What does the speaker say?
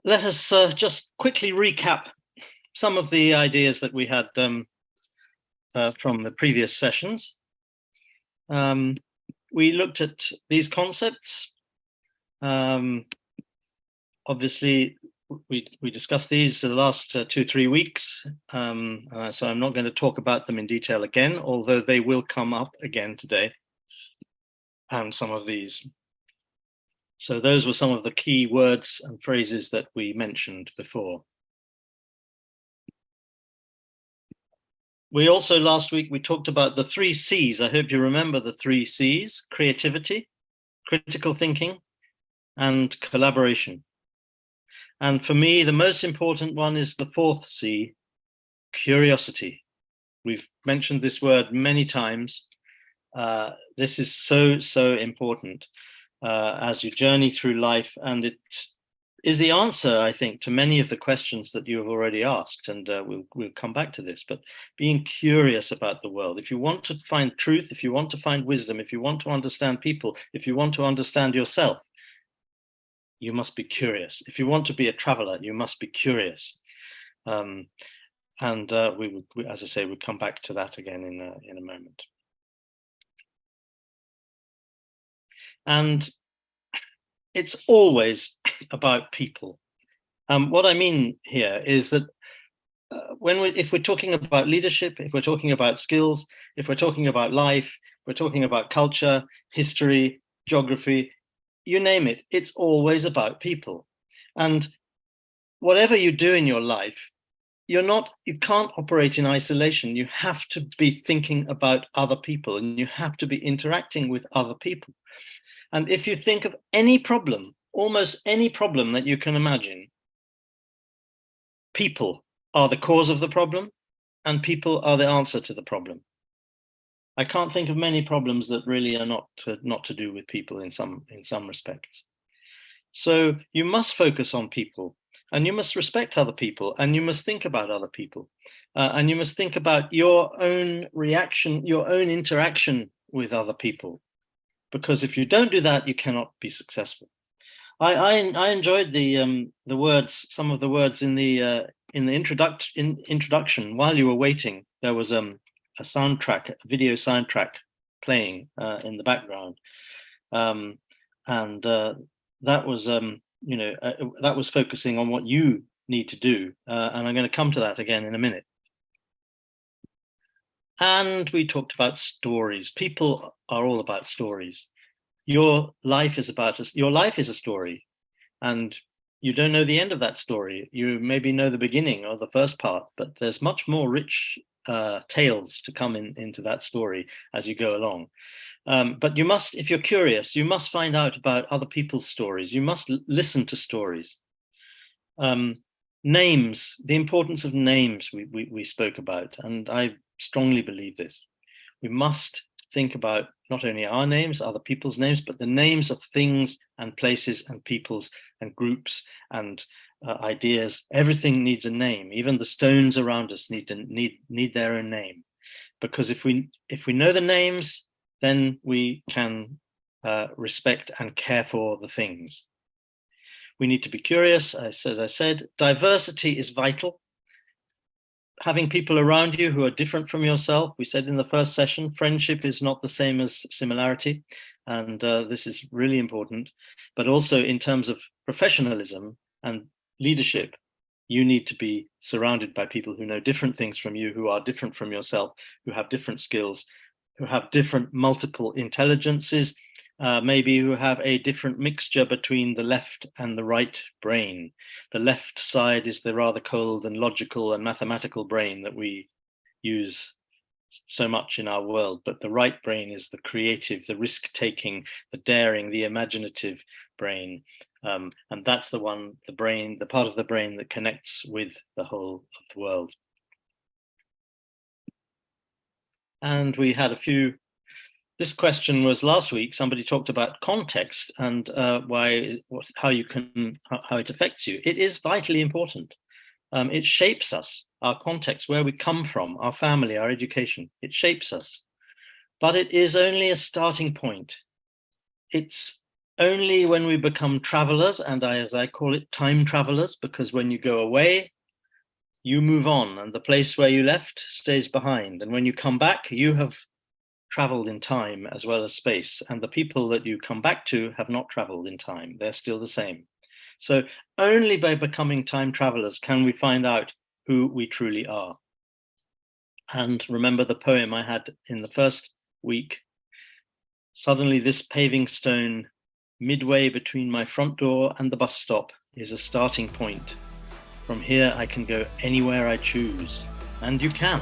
let us just quickly recap some of the ideas that we had from the previous sessions. We looked at these concepts. Obviously, we discussed these the last 2-3 weeks, so I'm not going to talk about them in detail again, although they will come up again today, and some of these. So those were some of the key words and phrases that we mentioned before. We also, last week, we talked about the 3 C's. I hope you remember the 3 C's: creativity, critical thinking, and collaboration. And for me, the most important one is the 4th C, curiosity. We've mentioned this word many times. This is so important as you journey through life, and it is the answer, I think, to many of the questions that you have already asked, and we'll come back to this. But being curious about the world, if you want to find truth, if you want to find wisdom, if you want to understand people, if you want to understand yourself, you must be curious. If you want to be a traveler, you must be curious. And we, as I say, we'll come back to that again in a moment. And it's always about people. What I mean here is that if we're talking about leadership, if we're talking about skills, if we're talking about life, we're talking about culture, history, geography, you name it, it's always about people. And whatever you do in your life, you can't operate in isolation. You have to be thinking about other people, and you have to be interacting with other people. And if you think of any problem, almost any problem that you can imagine, people are the cause of the problem, and people are the answer to the problem. I can't think of many problems that really are not to do with people in some respects. So you must focus on people, and you must respect other people, and you must think about other people, and you must think about your own reaction, your own interaction with other people. Because if you don't do that, you cannot be successful. I enjoyed the words, some of the words in the introduction. While you were waiting, there was a soundtrack, a video soundtrack playing in the background, and that was that was focusing on what you need to do, and I'm going to come to that again in a minute. And we talked about stories. People are all about stories. Your life is a story, and you don't know the end of that story. You maybe know the beginning or the first part, but there's much more rich tales to come into that story as you go along. But you must, if you're curious, you must find out about other people's stories. You must listen to stories. Names, the importance of names we spoke about, and I strongly believe this. We must think about not only our names, other people's names, but the names of things and places and peoples and groups and ideas. Everything needs a name. Even the stones around us need their own name. Because if we know the names, then we can respect and care for the things. We need to be curious, as I said. Diversity is vital. Having people around you who are different from yourself. We said in the first session, friendship is not the same as similarity, and this is really important. But also in terms of professionalism and leadership, you need to be surrounded by people who know different things from you, who are different from yourself, who have different skills, who have different multiple intelligences, maybe who have a different mixture between the left and the right brain. The left side is the rather cold and logical and mathematical brain that we use so much in our world, but the right brain is the creative, the risk-taking, the daring, the imaginative brain. And that's the part of the brain that connects with the whole of the world. And we had a few. This question was last week. Somebody talked about context and how it affects you. It is vitally important. It shapes us, our context, where we come from, our family, our education. It shapes us, but it is only a starting point. It's Only when we become travelers, and as I call it, time travelers, because when you go away, you move on and the place where you left stays behind. And when you come back, you have traveled in time as well as space. And the people that you come back to have not traveled in time. They're still the same. So only by becoming time travelers can we find out who we truly are. And remember the poem I had in the first week. Suddenly this paving stone midway between my front door and the bus stop is a starting point. From here I can go anywhere I choose. And you can.